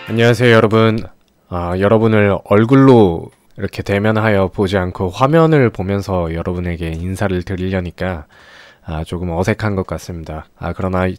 안녕하세요 여러분. 여러분을 얼굴로 이렇게 대면하여 보지 않고 화면을 보면서 여러분에게 인사를 드리려니까 조금 어색한 것 같습니다. 그러나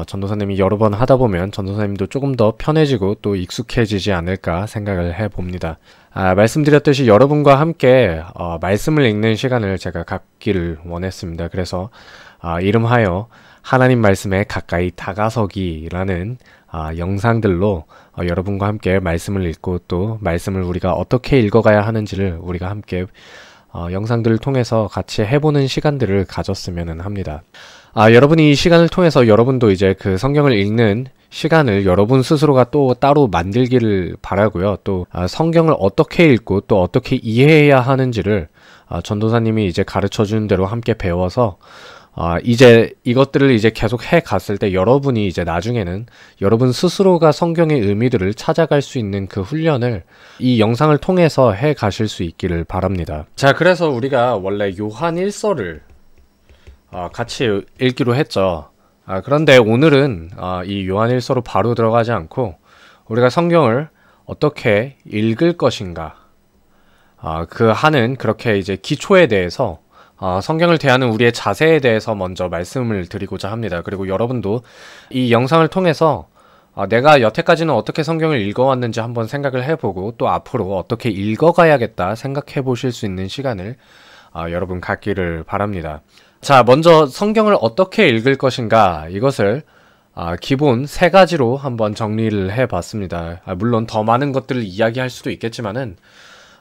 전도사님이 여러 번 하다 보면 전도사님도 조금 더 편해지고 또 익숙해지지 않을까 생각을 해봅니다. 말씀드렸듯이 여러분과 함께 말씀을 읽는 시간을 제가 갖기를 원했습니다. 그래서 이름하여 하나님 말씀에 가까이 다가서기라는 영상들로 여러분과 함께 말씀을 읽고 또 말씀을 우리가 어떻게 읽어가야 하는지를 우리가 함께 영상들을 통해서 같이 해보는 시간들을 가졌으면 합니다. 여러분이 이 시간을 통해서 여러분도 이제 그 성경을 읽는 시간을 여러분 스스로가 또 따로 만들기를 바라고요. 또 성경을 어떻게 읽고 또 어떻게 이해해야 하는지를 전도사님이 이제 가르쳐 주는 대로 함께 배워서 이제 이것들을 이제 계속 해 갔을 때 여러분이 이제 나중에는 여러분 스스로가 성경의 의미들을 찾아갈 수 있는 그 훈련을 이 영상을 통해서 해 가실 수 있기를 바랍니다. 자, 그래서 우리가 원래 요한 1서를 같이 읽기로 했죠. 그런데 오늘은 이 요한 1서로 바로 들어가지 않고 우리가 성경을 어떻게 읽을 것인가 하는 그렇게 이제 기초에 대해서 성경을 대하는 우리의 자세에 대해서 먼저 말씀을 드리고자 합니다. 그리고 여러분도 이 영상을 통해서 내가 여태까지는 어떻게 성경을 읽어왔는지 한번 생각을 해보고 또 앞으로 어떻게 읽어가야겠다 생각해 보실 수 있는 시간을 여러분 갖기를 바랍니다. 자, 먼저 성경을 어떻게 읽을 것인가 이것을 기본 3가지로 한번 정리를 해봤습니다. 물론 더 많은 것들을 이야기할 수도 있겠지만은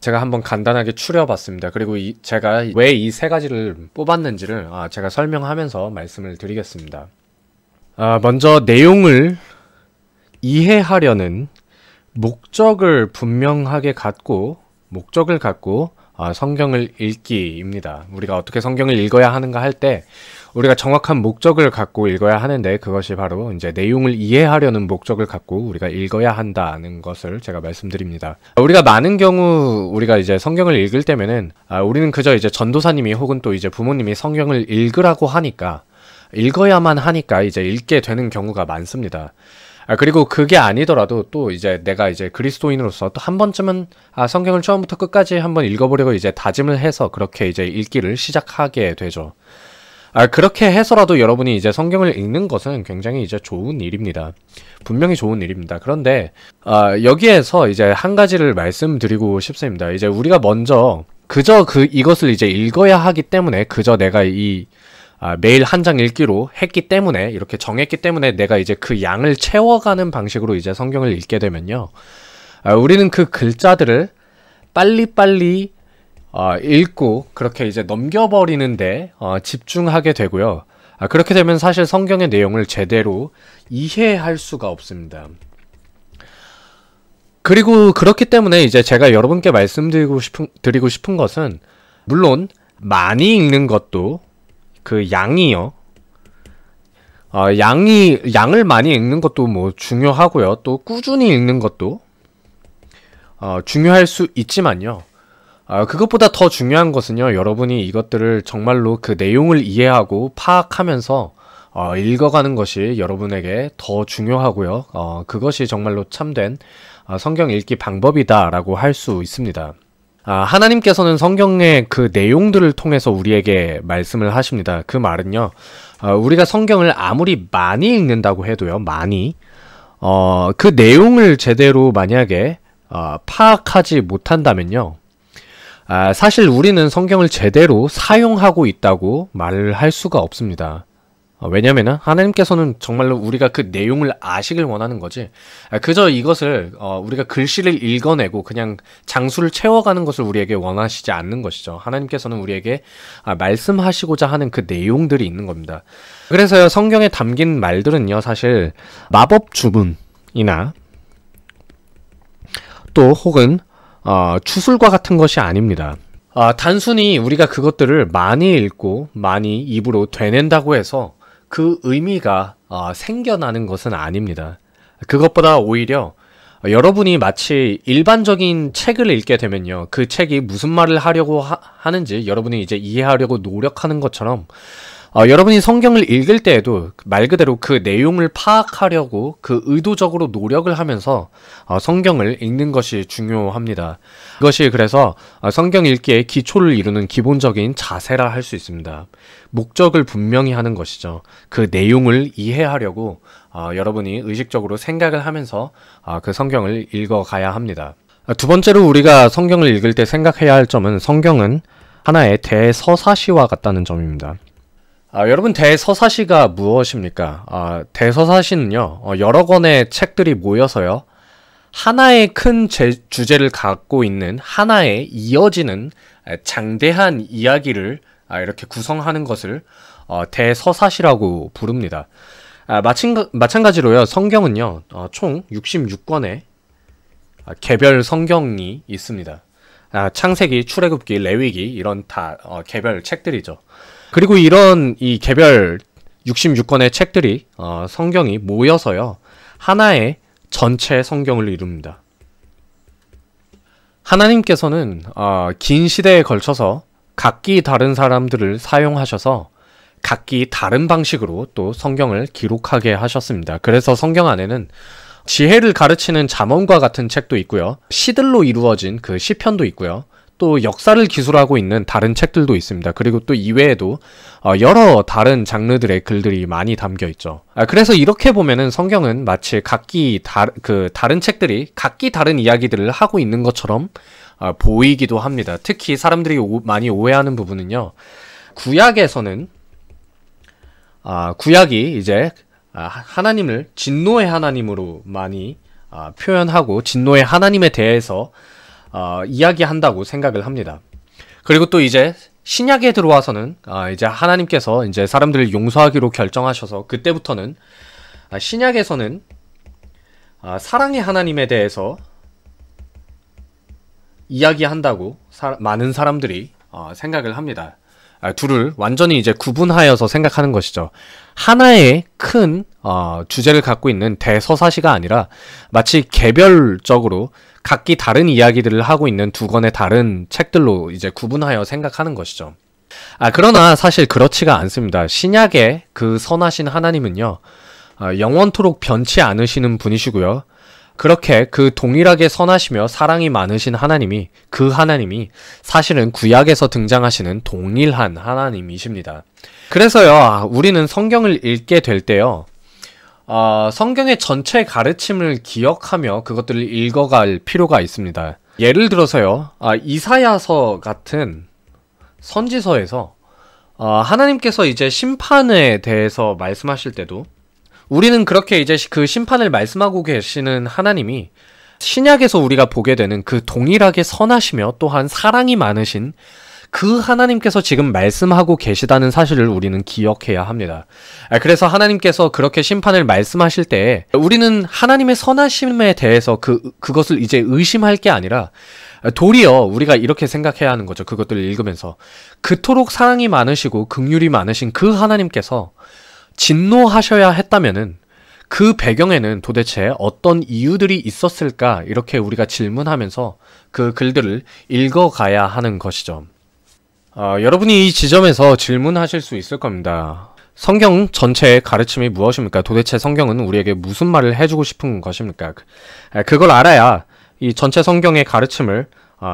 제가 한번 간단하게 추려봤습니다. 그리고 제가 왜 이 3가지를 뽑았는지를 제가 설명하면서 말씀을 드리겠습니다. 먼저 내용을 이해하려는 목적을 분명하게 갖고 성경을 읽기입니다. 우리가 어떻게 성경을 읽어야 하는가 할 때 우리가 정확한 목적을 갖고 읽어야 하는데 그것이 바로 이제 내용을 이해하려는 목적을 갖고 우리가 읽어야 한다는 것을 제가 말씀드립니다. 우리가 많은 경우 우리가 이제 성경을 읽을 때면은 우리는 그저 이제 전도사님이 혹은 또 이제 부모님이 성경을 읽으라고 하니까 읽어야만 하니까 이제 읽게 되는 경우가 많습니다. 그리고 그게 아니더라도 또 이제 내가 이제 그리스도인으로서 또 한 번쯤은 성경을 처음부터 끝까지 한번 읽어보려고 이제 다짐을 해서 그렇게 이제 읽기를 시작하게 되죠. 그렇게 해서라도 여러분이 이제 성경을 읽는 것은 굉장히 이제 좋은 일입니다. 분명히 좋은 일입니다. 그런데 여기에서 이제 한 가지를 말씀드리고 싶습니다. 이제 우리가 먼저 그저 이것을 이제 읽어야 하기 때문에 그저 내가 매일 한 장 읽기로 했기 때문에 이렇게 정했기 때문에 내가 이제 그 양을 채워가는 방식으로 이제 성경을 읽게 되면요. 우리는 그 글자들을 빨리빨리 읽고 그렇게 이제 넘겨버리는데 집중하게 되고요. 그렇게 되면 사실 성경의 내용을 제대로 이해할 수가 없습니다. 그리고 그렇기 때문에 이제 제가 여러분께 드리고 싶은 것은 물론 많이 읽는 것도 그 양이요. 양을 많이 읽는 것도 뭐 중요하고요. 또 꾸준히 읽는 것도 중요할 수 있지만요. 그것보다 더 중요한 것은요, 여러분이 이것들을 정말로 그 내용을 이해하고 파악하면서 읽어가는 것이 여러분에게 더 중요하고요. 그것이 정말로 참된 성경 읽기 방법이다라고 할 수 있습니다. 하나님께서는 성경의 그 내용들을 통해서 우리에게 말씀을 하십니다. 그 말은요, 우리가 성경을 아무리 많이 읽는다고 해도요, 그 내용을 제대로 만약에 파악하지 못한다면요, 사실 우리는 성경을 제대로 사용하고 있다고 말을 할 수가 없습니다. 왜냐면은 하나님께서는 정말로 우리가 그 내용을 아시길 원하는 거지 그저 이것을 우리가 글씨를 읽어내고 그냥 장수를 채워가는 것을 우리에게 원하시지 않는 것이죠. 하나님께서는 우리에게 말씀하시고자 하는 그 내용들이 있는 겁니다. 그래서요, 성경에 담긴 말들은요, 사실 마법 주문이나 또 혹은 추술과 같은 것이 아닙니다. 단순히 우리가 그것들을 많이 읽고 많이 입으로 되낸다고 해서 그 의미가 생겨나는 것은 아닙니다. 그것보다 오히려 여러분이 마치 일반적인 책을 읽게 되면요, 그 책이 무슨 말을 하려고 하는지 여러분이 이제 이해하려고 노력하는 것처럼 여러분이 성경을 읽을 때에도 말 그대로 그 내용을 파악하려고 그 의도적으로 노력을 하면서 성경을 읽는 것이 중요합니다. 이것이 그래서 성경 읽기의 기초를 이루는 기본적인 자세라 할 수 있습니다. 목적을 분명히 하는 것이죠. 그 내용을 이해하려고 여러분이 의식적으로 생각을 하면서 그 성경을 읽어가야 합니다. 두 번째로 우리가 성경을 읽을 때 생각해야 할 점은 성경은 하나의 대서사시와 같다는 점입니다. 여러분, 대서사시가 무엇입니까? 대서사시는요, 여러 권의 책들이 모여서요, 하나의 큰 주제를 갖고 있는 하나의 이어지는 장대한 이야기를 이렇게 구성하는 것을 대서사시라고 부릅니다. 마찬가지로요, 성경은요, 총 66권의 개별 성경이 있습니다. 창세기, 출애굽기, 레위기 이런 다 개별 책들이죠. 그리고 이런 이 개별 66권의 책들이 성경이 모여서요, 하나의 전체 성경을 이룹니다. 하나님께서는 긴 시대에 걸쳐서 각기 다른 사람들을 사용하셔서 각기 다른 방식으로 또 성경을 기록하게 하셨습니다. 그래서 성경 안에는 지혜를 가르치는 잠언과 같은 책도 있고요. 시들로 이루어진 그 시편도 있고요. 또 역사를 기술하고 있는 다른 책들도 있습니다. 그리고 또 이외에도 여러 다른 장르들의 글들이 많이 담겨 있죠. 그래서 이렇게 보면은 성경은 마치 각기 다른 책들이 각기 다른 이야기들을 하고 있는 것처럼 보이기도 합니다. 특히 사람들이 많이 오해하는 부분은요. 구약에서는 구약이 이제 하나님을 진노의 하나님으로 많이 표현하고 진노의 하나님에 대해서 이야기한다고 생각을 합니다. 그리고 또 이제 신약에 들어와서는 이제 하나님께서 이제 사람들을 용서하기로 결정하셔서 그때부터는 신약에서는 사랑의 하나님에 대해서 이야기한다고 많은 사람들이 생각을 합니다. 둘을 완전히 이제 구분하여서 생각하는 것이죠. 하나의 큰 주제를 갖고 있는 대서사시가 아니라 마치 개별적으로 각기 다른 이야기들을 하고 있는 두 권의 다른 책들로 이제 구분하여 생각하는 것이죠. 그러나 사실 그렇지가 않습니다. 신약의 그 선하신 하나님은요, 영원토록 변치 않으시는 분이시고요. 그렇게 그 동일하게 선하시며 사랑이 많으신 하나님이, 그 하나님이 사실은 구약에서 등장하시는 동일한 하나님이십니다. 그래서요, 우리는 성경을 읽게 될 때요, 성경의 전체 가르침을 기억하며 그것들을 읽어갈 필요가 있습니다. 예를 들어서요, 이사야서 같은 선지서에서 하나님께서 이제 심판에 대해서 말씀하실 때도 우리는 그렇게 이제 그 심판을 말씀하고 계시는 하나님이 신약에서 우리가 보게 되는 그 동일하게 선하시며 또한 사랑이 많으신 그 하나님께서 지금 말씀하고 계시다는 사실을 우리는 기억해야 합니다. 그래서 하나님께서 그렇게 심판을 말씀하실 때 우리는 하나님의 선하심에 대해서 그것을 이제 의심할 게 아니라 도리어 우리가 이렇게 생각해야 하는 거죠. 그것들을 읽으면서 그토록 사랑이 많으시고 긍휼이 많으신 그 하나님께서 진노하셔야 했다면은 그 배경에는 도대체 어떤 이유들이 있었을까, 이렇게 우리가 질문하면서 그 글들을 읽어가야 하는 것이죠. 여러분이 이 지점에서 질문하실 수 있을 겁니다. 성경 전체의 가르침이 무엇입니까? 도대체 성경은 우리에게 무슨 말을 해주고 싶은 것입니까? 그걸 알아야 이 전체 성경의 가르침을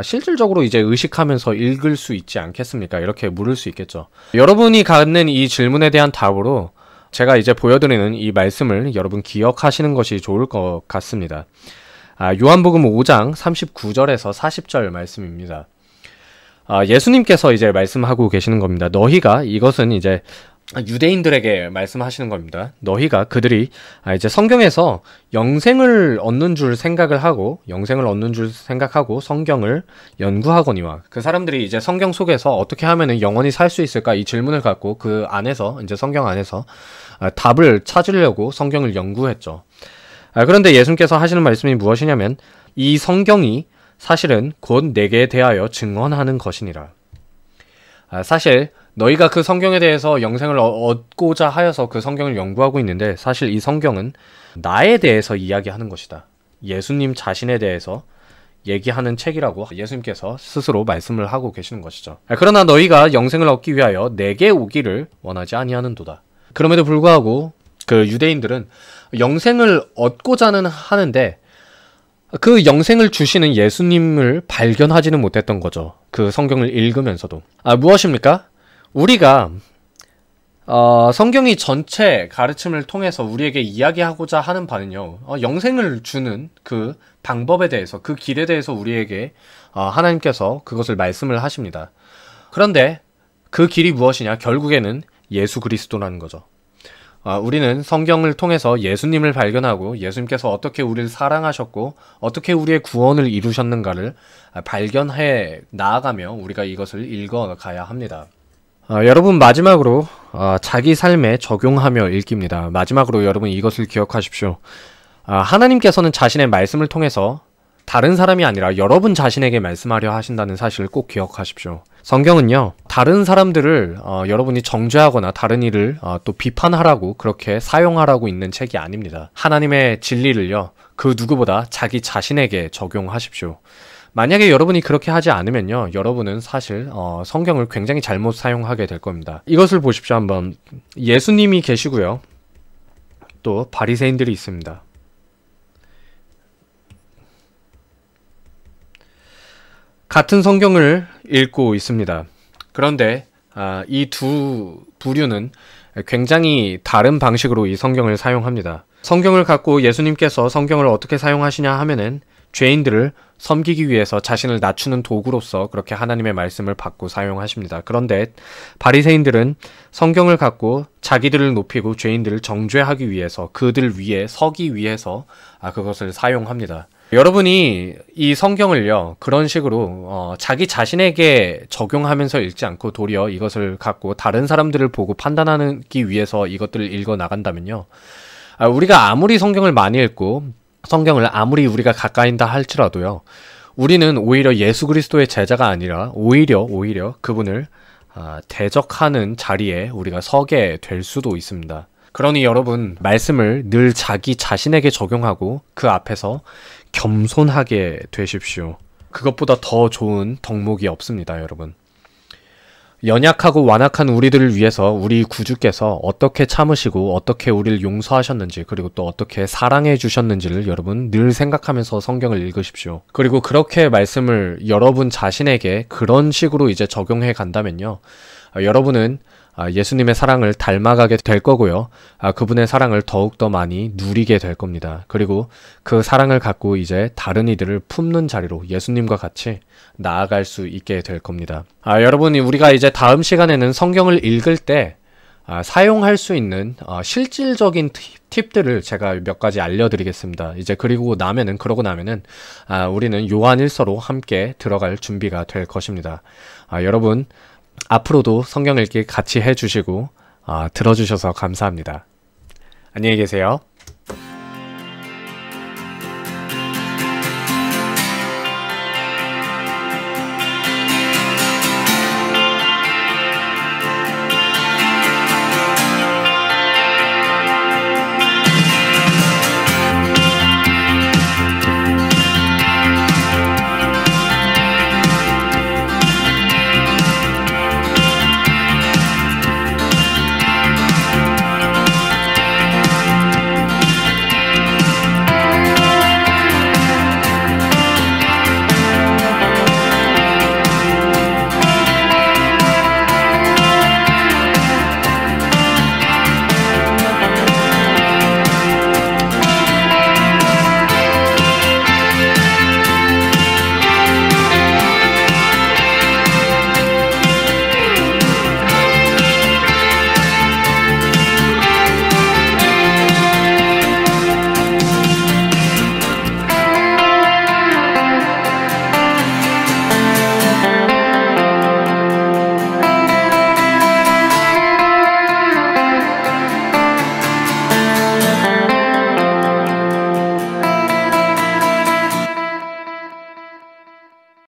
실질적으로 이제 의식하면서 읽을 수 있지 않겠습니까? 이렇게 물을 수 있겠죠. 여러분이 갖는 이 질문에 대한 답으로 제가 이제 보여드리는 이 말씀을 여러분 기억하시는 것이 좋을 것 같습니다. 요한복음 5장 39절에서 40절 말씀입니다. 예수님께서 이제 말씀하고 계시는 겁니다. 너희가, 이것은 이제 유대인들에게 말씀하시는 겁니다. 너희가, 그들이 이제 성경에서 영생을 얻는 줄 생각하고 성경을 연구하거니와, 그 사람들이 이제 성경 속에서 어떻게 하면은 영원히 살 수 있을까, 이 질문을 갖고 그 안에서, 이제 성경 안에서 답을 찾으려고 성경을 연구했죠. 그런데 예수님께서 하시는 말씀이 무엇이냐면, 이 성경이 사실은 곧 내게 대하여 증언하는 것이니라. 사실 너희가 그 성경에 대해서 영생을 얻고자 하여서 그 성경을 연구하고 있는데, 사실 이 성경은 나에 대해서 이야기하는 것이다. 예수님 자신에 대해서 얘기하는 책이라고 예수님께서 스스로 말씀을 하고 계시는 것이죠. 그러나 너희가 영생을 얻기 위하여 내게 오기를 원하지 아니하는도다. 그럼에도 불구하고 그 유대인들은 영생을 얻고자는 하는데 그 영생을 주시는 예수님을 발견하지는 못했던 거죠. 그 성경을 읽으면서도. 무엇입니까? 우리가 성경이 전체 가르침을 통해서 우리에게 이야기하고자 하는 바는요, 영생을 주는 그 방법에 대해서, 그 길에 대해서 우리에게 하나님께서 그것을 말씀을 하십니다. 그런데 그 길이 무엇이냐? 결국에는 예수 그리스도라는 거죠. 우리는 성경을 통해서 예수님을 발견하고 예수님께서 어떻게 우리를 사랑하셨고 어떻게 우리의 구원을 이루셨는가를 발견해 나아가며 우리가 이것을 읽어가야 합니다. 여러분 마지막으로 자기 삶에 적용하며 읽기입니다. 마지막으로 여러분 이것을 기억하십시오. 하나님께서는 자신의 말씀을 통해서 다른 사람이 아니라 여러분 자신에게 말씀하려 하신다는 사실을 꼭 기억하십시오. 성경은요, 다른 사람들을 여러분이 정죄하거나 다른 일을 또 비판하라고 그렇게 사용하라고 있는 책이 아닙니다. 하나님의 진리를요, 그 누구보다 자기 자신에게 적용하십시오. 만약에 여러분이 그렇게 하지 않으면요, 여러분은 사실 성경을 굉장히 잘못 사용하게 될 겁니다. 이것을 보십시오. 한번 예수님이 계시고요, 또 바리새인들이 있습니다. 같은 성경을 읽고 있습니다. 그런데 이 두 부류는 굉장히 다른 방식으로 이 성경을 사용합니다. 성경을 갖고 예수님께서 성경을 어떻게 사용하시냐 하면은 죄인들을 섬기기 위해서 자신을 낮추는 도구로서 그렇게 하나님의 말씀을 받고 사용하십니다. 그런데 바리새인들은 성경을 갖고 자기들을 높이고 죄인들을 정죄하기 위해서, 그들 위에 서기 위해서 그것을 사용합니다. 여러분이 이 성경을요, 그런 식으로 자기 자신에게 적용하면서 읽지 않고 도리어 이것을 갖고 다른 사람들을 보고 판단하기 위해서 이것들을 읽어 나간다면요, 우리가 아무리 성경을 많이 읽고 성경을 아무리 우리가 가까이다 할지라도요, 우리는 오히려 예수 그리스도의 제자가 아니라 오히려 그분을 대적하는 자리에 우리가 서게 될 수도 있습니다. 그러니 여러분, 말씀을 늘 자기 자신에게 적용하고 그 앞에서 겸손하게 되십시오. 그것보다 더 좋은 덕목이 없습니다, 여러분. 연약하고 완악한 우리들을 위해서 우리 구주께서 어떻게 참으시고 어떻게 우리를 용서하셨는지, 그리고 또 어떻게 사랑해 주셨는지를 여러분 늘 생각하면서 성경을 읽으십시오. 그리고 그렇게 말씀을 여러분 자신에게 그런 식으로 이제 적용해 간다면요, 여러분은 예수님의 사랑을 닮아가게 될 거고요, 그분의 사랑을 더욱더 많이 누리게 될 겁니다. 그리고 그 사랑을 갖고 이제 다른 이들을 품는 자리로 예수님과 같이 나아갈 수 있게 될 겁니다. 여러분이 우리가 이제 다음 시간에는 성경을 읽을 때 사용할 수 있는 실질적인 팁들을 제가 몇 가지 알려드리겠습니다. 이제 그러고 나면은 우리는 요한 1서로 함께 들어갈 준비가 될 것입니다. 여러분 앞으로도 성경 읽기 같이 해주시고 들어주셔서 감사합니다. 안녕히 계세요.